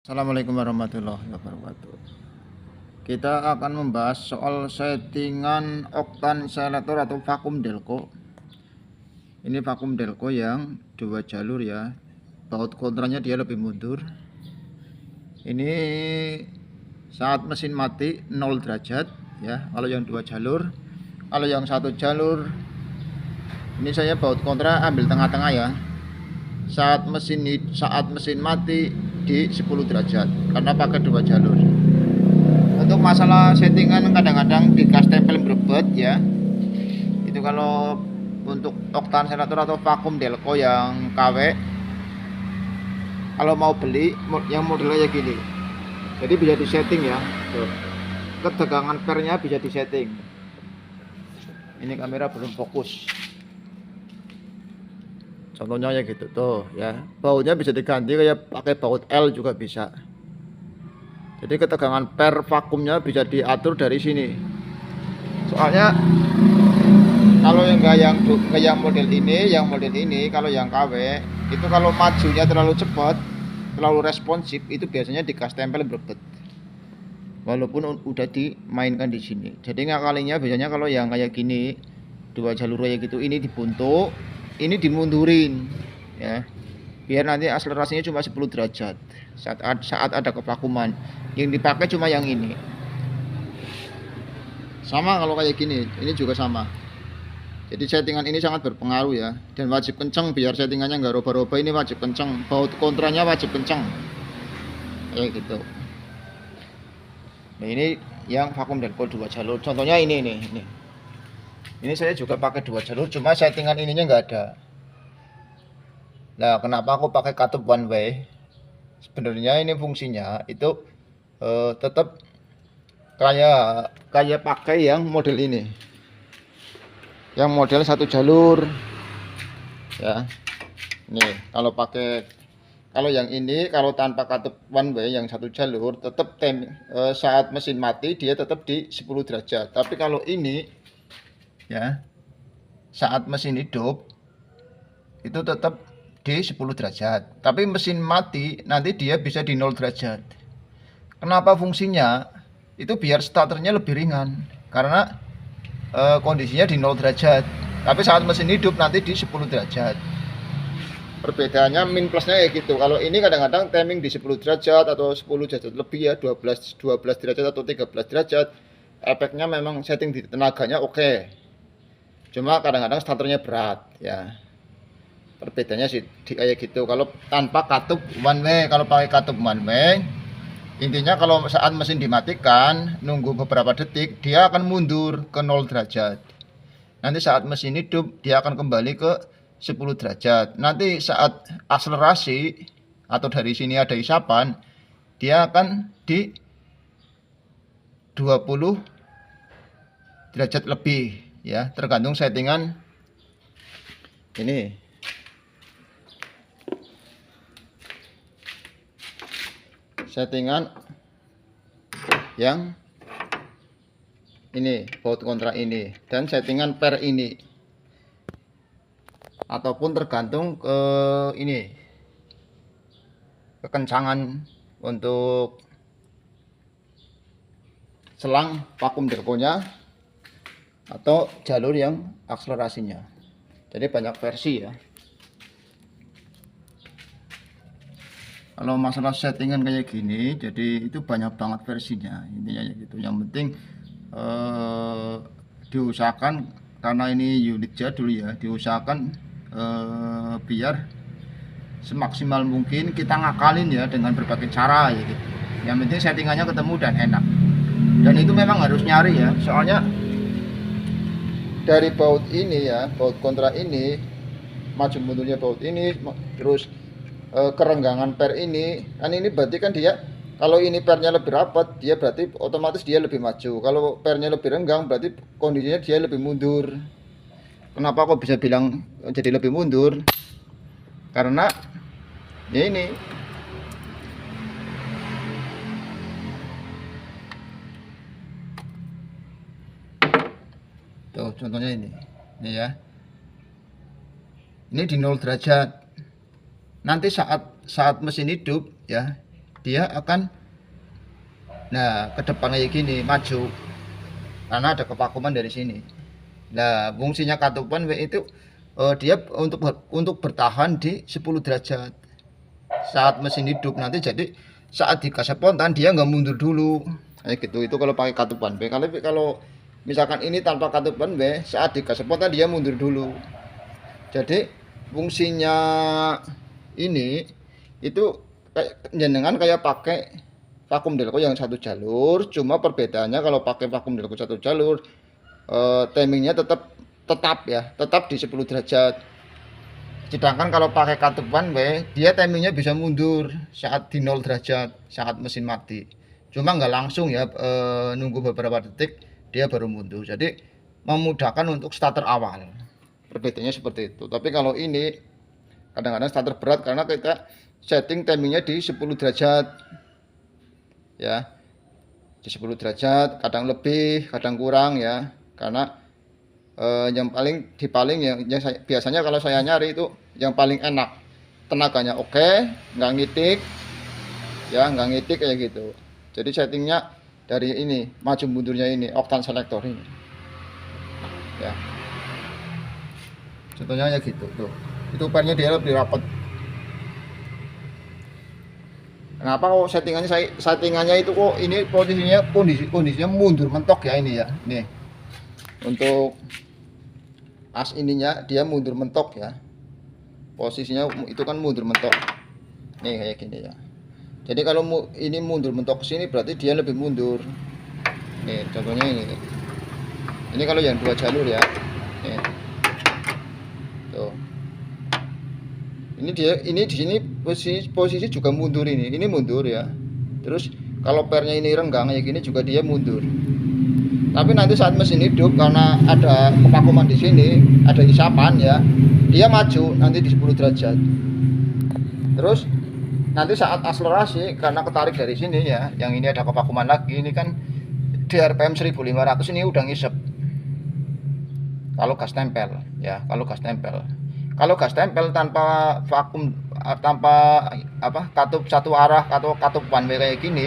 Assalamualaikum warahmatullahi wabarakatuh. Kita akan membahas soal settingan oktan selector atau vakum delco. Ini vakum delco yang dua jalur ya. Baut kontranya dia lebih mundur. Ini saat mesin mati 0 derajat ya. Kalau yang dua jalur, kalau yang satu jalur ini saya baut kontra ambil tengah-tengah ya. Saat mesin mati di 10 derajat karena pakai dua jalur. Untuk masalah settingan kadang-kadang dikasih tempel berbet ya. Itu kalau untuk oktan selector atau vakum delco yang KW, kalau mau beli yang modelnya gini, jadi bisa disetting ya. Tuh. Ketegangan pernya bisa disetting. Ini kamera belum fokus. Contohnya ya gitu tuh ya. Bautnya bisa diganti kayak pakai baut L juga bisa. Jadi ketegangan per vakumnya bisa diatur dari sini. Soalnya kalau yang model ini, kalau yang KW itu kalau majunya terlalu cepat, terlalu responsif, itu biasanya dikasih tempel berbet. Walaupun udah dimainkan di sini. Jadi ngakalinya biasanya kalau yang kayak gini, dua jalur kayak gitu, ini dibuntuk, ini dimundurin ya. Biar nanti akselerasinya cuma 10 derajat saat ada kevakuman. Yang dipakai cuma yang ini. Sama kalau kayak gini, ini juga sama. Jadi settingan ini sangat berpengaruh ya. Dan wajib kenceng biar settingannya nggak roba-roba, ini wajib kenceng. Baut kontranya wajib kenceng. Kayak gitu. Nah ini yang vakum delco dua jalur. Contohnya ini. Ini saya juga pakai dua jalur, cuma settingan ininya nggak ada. Nah, kenapa aku pakai katup one way? Sebenarnya ini fungsinya itu tetap kayak pakai yang model ini. Yang model satu jalur. Ya. Nih, kalau yang ini kalau tanpa katup one way yang satu jalur tetap saat mesin mati dia tetap di 10 derajat. Tapi kalau ini ya saat mesin hidup itu tetap di 10 derajat, tapi mesin mati nanti dia bisa di 0 derajat. Kenapa fungsinya? Itu biar starternya lebih ringan karena kondisinya di 0 derajat, tapi saat mesin hidup nanti di 10 derajat. Perbedaannya min plusnya kayak gitu. Kalau ini kadang-kadang timing di 10 derajat atau 10 derajat lebih ya, 12 derajat atau 13 derajat. Efeknya memang setting di tenaganya oke. Cuma kadang-kadang starternya berat ya. Perbedaannya sih kayak gitu. Kalau tanpa katup one way, kalau pakai katup one way, intinya kalau saat mesin dimatikan, nunggu beberapa detik, dia akan mundur ke 0 derajat. Nanti saat mesin hidup, dia akan kembali ke 10 derajat. Nanti saat akselerasi atau dari sini ada isapan, dia akan di 20 derajat lebih ya, tergantung settingan ini. Settingan yang ini, baut kontra ini, dan settingan per ini, ataupun tergantung ke ini kekencangan untuk selang vakum delconya atau jalur yang akselerasinya. Jadi banyak versi ya. Kalau masalah settingan kayak gini, jadi itu banyak banget versinya intinya gitu. Yang penting diusahakan, karena ini unit jadul ya, diusahakan biar semaksimal mungkin kita ngakalin ya dengan berbagai cara ya gitu. Yang penting settingannya ketemu dan enak. Dan itu memang harus nyari ya, soalnya dari baut ini ya, baut kontra ini, maju mundurnya baut ini, terus kerenggangan per ini, kan ini berarti kan dia, kalau ini pernya lebih rapat, dia berarti otomatis dia lebih maju. Kalau pernya lebih renggang, berarti kondisinya dia lebih mundur. Kenapa kok bisa bilang jadi lebih mundur? Karena ya ini. Tuh contohnya ini ya. Ini di 0 derajat. Nanti saat mesin hidup ya, dia akan ke depan kayak gini, maju, karena ada kevakuman dari sini. Nah, fungsinya katup one way itu dia untuk bertahan di 10 derajat saat mesin hidup. Nanti jadi saat digas spontan dia nggak mundur dulu kayak gitu. Itu kalau pakai katup one way. Kalau misalkan ini tanpa katup one way, saat digas spontan dia mundur dulu. Jadi fungsinya ini itu jenengan kayak pakai vakum delco yang satu jalur, cuma perbedaannya kalau pakai vakum delco satu jalur timingnya tetap di 10 derajat. Sedangkan kalau pakai katup one way, dia timingnya bisa mundur saat di 0 derajat, saat mesin mati. Cuma nggak langsung ya, nunggu beberapa detik dia baru mundur. Jadi memudahkan untuk starter awal. Perbedaannya seperti itu. Tapi kalau ini kadang-kadang starter berat karena kita setting timingnya di 10 derajat. Ya. Di 10 derajat, kadang lebih, kadang kurang ya. Karena yang biasanya kalau saya nyari itu yang paling enak. Tenaganya oke, nggak ngitik. Ya, nggak ngitik kayak gitu. Jadi settingnya dari ini, maju mundurnya ini, oktan selector ini. Ya. Contohnya ya gitu tuh, itu pernya dia lebih rapat. Kenapa kok settingannya itu kok ini kondisinya mundur mentok ya ini ya. Nih untuk as ininya dia mundur mentok ya, posisinya itu kan mundur mentok nih kayak gini ya. Jadi kalau ini mundur mentok ke sini berarti dia lebih mundur. Nih contohnya ini kalau yang 2 jalur ya. Nih. Tuh. Ini di sini posisi juga mundur ini mundur ya. Terus kalau pernya ini renggang kayak gini juga dia mundur. Tapi nanti saat mesin hidup karena ada kevakuman di sini, ada isapan ya, dia maju nanti di 10 derajat. Terus nanti saat akselerasi karena ketarik dari sini ya, yang ini ada kevakuman lagi, ini kan di RPM 1500 ini udah ngisep. Kalau gas tempel ya, kalau gas tempel tanpa vakum, tanpa katup satu arah atau katup one way kayak gini,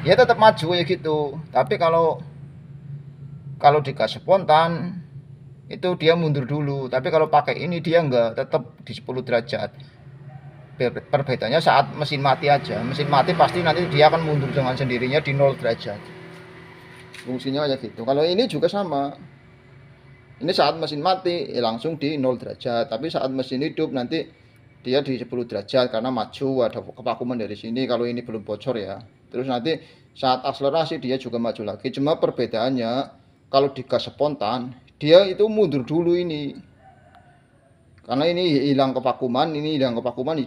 ya tetap maju ya gitu. Tapi kalau digas spontan itu dia mundur dulu. Tapi kalau pakai ini dia enggak, tetap di 10 derajat. Perbedaannya saat mesin mati aja. Mesin mati pasti nanti dia akan mundur dengan sendirinya di 0 derajat. Fungsinya kayak gitu. Kalau ini juga sama. Ini saat mesin mati langsung di 0 derajat, tapi saat mesin hidup nanti dia di 10 derajat karena maju, ada kevakuman dari sini kalau ini belum bocor ya. Terus nanti saat akselerasi dia juga maju lagi. Cuma perbedaannya kalau digas spontan dia itu mundur dulu ini. Karena ini hilang kevakuman,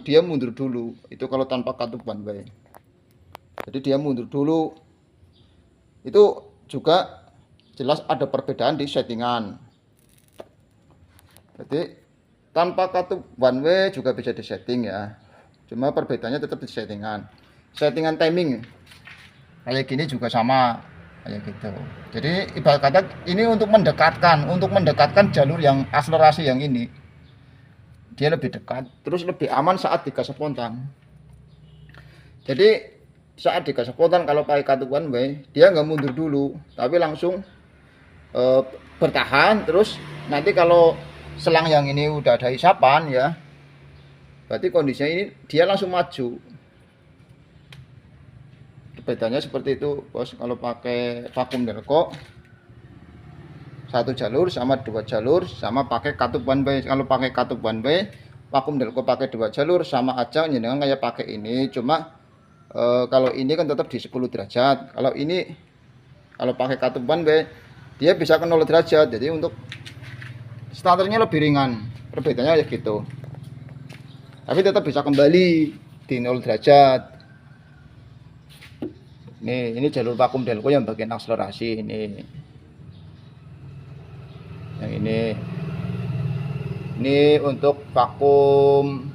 dia mundur dulu. Itu kalau tanpa katup one way. Jadi dia mundur dulu. Itu juga jelas ada perbedaan di settingan. Jadi tanpa katup one way juga bisa disetting ya. Cuma perbedaannya tetap di settingan. Settingan timing kayak gini juga sama kayak gitu. Jadi ibarat kata ini untuk mendekatkan jalur yang akselerasi yang ini. Dia lebih dekat, terus lebih aman saat digas spontan. Jadi saat digas spontan kalau pakai katup one way, dia nggak mundur dulu, tapi langsung bertahan. Terus nanti kalau selang yang ini udah ada isapan ya, berarti kondisinya ini dia langsung maju. Bedanya seperti itu bos. Kalau pakai vakum delco 1 jalur sama 2 jalur sama pakai katup one way. Kalau pakai katup one way, vakum delco pakai 2 jalur sama aja dengan kayak pakai ini. Cuma kalau ini kan tetap di 10 derajat. Kalau pakai katup one way dia bisa ke 0 derajat. Jadi untuk starternya lebih ringan. Perbedaannya gitu. Tapi tetap bisa kembali di 0 derajat. Nih, ini jalur vakum delco yang bagian akselerasi ini. Yang ini untuk vakum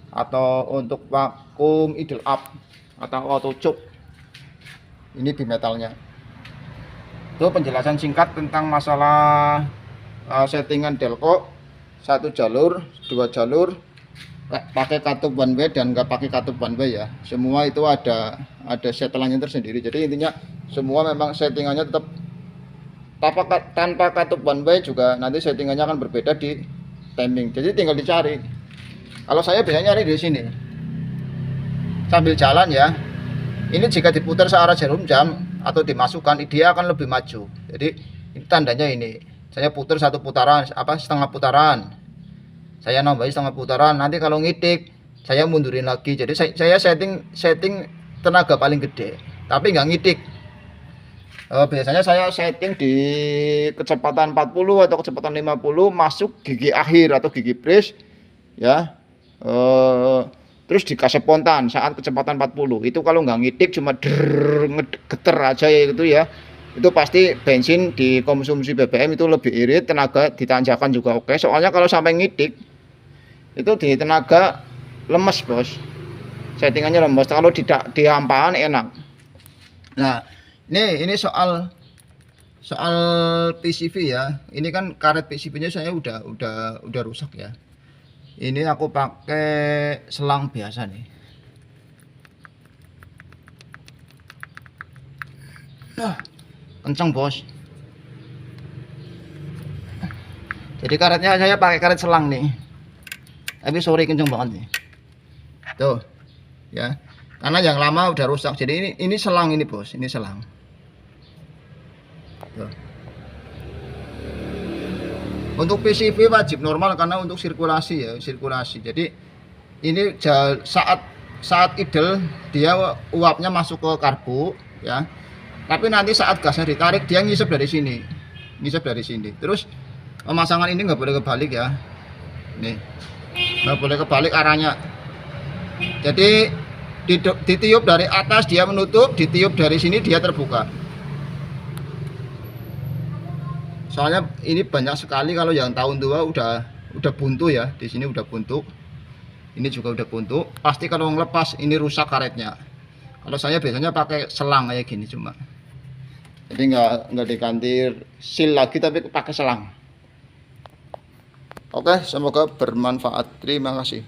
atau untuk vakum idle up atau auto choke. Ini bimetalnya. Itu penjelasan singkat tentang masalah settingan delco 1 jalur, 2 jalur, pakai katup one way dan nggak pakai katup one way ya. Semua itu ada setelannya tersendiri. Jadi intinya semua memang settingannya tetap tanpa katup one way juga nanti settingannya akan berbeda di timing. Jadi tinggal dicari. Kalau saya biasanya nyari di sini sambil jalan ya. Ini jika diputar searah jarum jam atau dimasukkan, dia akan lebih maju. Jadi ini tandanya ini. Saya putar satu putaran, setengah putaran. Saya nambahin setengah putaran. Nanti kalau ngitik, saya mundurin lagi. Jadi saya setting tenaga paling gede, tapi nggak ngitik. Biasanya saya setting di kecepatan 40 atau kecepatan 50, masuk gigi akhir atau gigi brace ya. Terus dikasih spontan saat kecepatan 40. Itu kalau nggak ngitik cuma geter aja ya gitu ya. Itu pasti bensin di konsumsi BBM itu lebih irit, tenaga ditanjakan juga oke. Soalnya kalau sampai ngitik itu di tenaga lemes, Bos. Settingannya lemes. Kalau tidak diampaan enak. Nah, ini soal PCV ya. Ini kan karet PCV-nya saya udah rusak ya. Ini aku pakai selang biasa nih. Nah, kenceng, Bos. Jadi karetnya saya pakai karet selang nih. Tapi sorry kenceng banget nih. Tuh. Ya. Karena yang lama udah rusak. Jadi ini selang ini, Bos. Ini selang. Tuh. Untuk PCV wajib normal karena untuk sirkulasi ya, sirkulasi. Jadi ini saat idle dia uapnya masuk ke karbu ya. Tapi nanti saat gasnya ditarik dia ngisep dari sini. Ngisep dari sini. Terus pemasangan ini nggak boleh kebalik ya. Nih. Nggak boleh kebalik arahnya. Jadi ditiup dari atas dia menutup, ditiup dari sini dia terbuka. Soalnya ini banyak sekali kalau yang tahun tua udah buntu ya, di sini udah buntu. Ini juga udah buntu. Pasti kalau ngelepas ini rusak karetnya. Kalau saya biasanya pakai selang kayak gini cuma. Jadi nggak diganti seal lagi tapi pakai selang. Oke, semoga bermanfaat. Terima kasih.